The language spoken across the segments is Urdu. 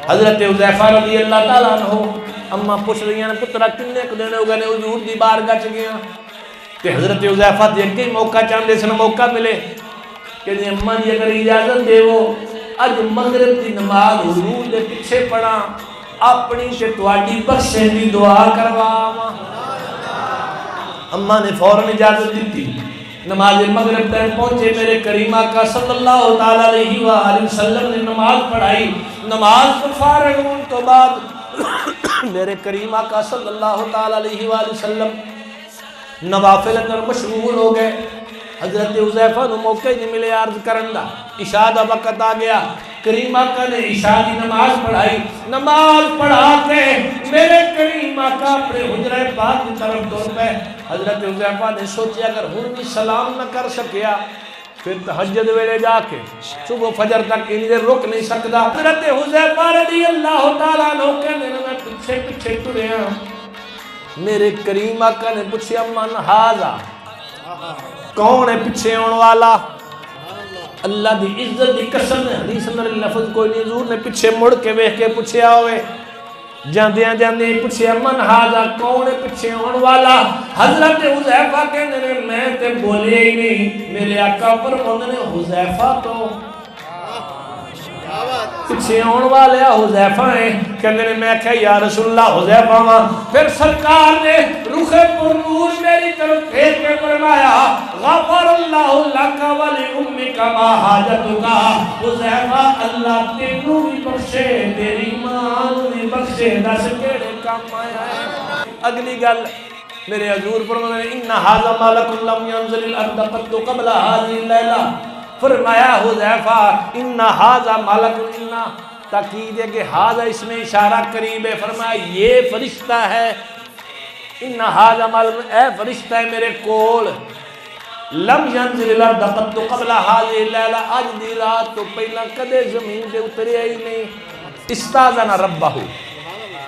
حضرت حذیفہ رضی اللہ تعالیٰ عنہ اما پوچھ رہی ہیں پترا کنے کو دینے ہو گئے حضور دی بارگاہ چ گیا تے حضرت حذیفہ دے اگے موقع چاہندے سن موقع ملے کہ اما جی اگر اجازت دیو اج مغرب دی نماز حضور دے پیچھے پڑھا اپنی تے تواڈی بخشش دی دعا کرواواں اما نے فوراً اجازت دی نماز مغرب تک پہنچے میرے کریم آقا صلی اللہ تعالی علیہ وآلہ وسلم نے نماز پڑھائی نماز پر فارغ ہونے تو بعد میرے کریم آقا صلی اللہ تعالی علیہ وآلہ وسلم نوافل اندر مشغول ہو گئے حضرت حذیفہ نو موقع نہیں ملے عرض کرن دا عشاء دا وقت آ گیا کریم آقا نے عشاء کی نماز پڑھائی نماز پڑھا کے میرے کریم آقا اپنے حجرہ پاک کی طرف دور پہ حضرت حذیفہ نے سوچیا اگر ہن بھی سلام نہ کر سکیا پھر تہجد ویلے جا کے صبح فجر تک انہی دیر رک نہیں سکتا حضرت حذیفہ رضی اللہ تعالیٰ عنہ کہنے میں پیچھے پیچھے ٹریا میرے کریم آقا نے پوچھا من ہاذا کون ہے پیچھے آنے والا اللہ دی عزت دی قسم ہے حدیث اندر لفظ کوئی نہیں حضور نے پیچھے مڑ کے ویکھ کے پوچھیا ہوئے جاندیاں جاندیاں پوچھیا من ہاذا کون ہے پیچھے آنے والا حضرت حذیفہ کہنے نے میں تے بولے ہی نہیں میرے آقا فرماندے نے حذیفہ تو پیچھے آنے والے حذیفہ ہیں کہنے نے میں کہا یا رسول اللہ حذیفہ ماں پھر سرکار نے رخ پر نور میری طرف پھیر کے فرمایا غفر اللہ لکا ولی امک ما حاجتکا حذیفہ اللہ تینوں بھی بخشے تیری ماں بھی بخشے دس کیڑے کام آیا ہے اگلی گل میرے حضور فرمانے ان ھذا ملک لم ينزل الارض قد قبل هذه الليلہ فرمایا حذیفہ ان ھذا ملک ان تاکید ہے کہ ھذا اس میں اشارہ قریب ہے فرمایا یہ فرشتہ ہے ان ھذا ملک اے فرشتہ ہے میرے کول لم ينزل الارض قد قبل هذه الليلہ اج دی رات تو پہلا کدے زمین تے اتریا ہی نہیں استاذن ربہ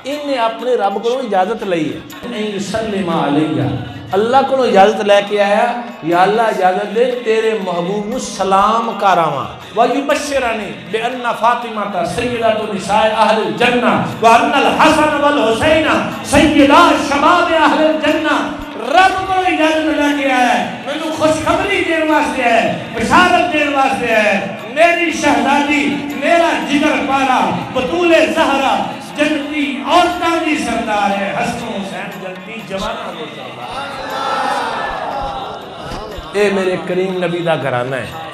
انہیں اپنے رب کو اجازت لئی ہے ان سلم علیہ اللہ کو اجازت لے کے آیا یا اللہ اجازت دے تیرے محبوب نو سلام کراواں ویبشرنی بان فاطمہ سیدۃ نساء اہل الجنہ وان الحسن والحسین سیدا شباب اہل الجنہ رب کو اجازت لے کے آیا ہے مینوں خوشخبری دین واسطے ہے بشارت دین واسطے ہے میری شہزادی میرا جگر پارا بطول زہرا جنتی عورتاں دی سردار ہے حسن حسین جنتی جواناں دی سردار اے میرے کریم نبی دا گھرانہ ہے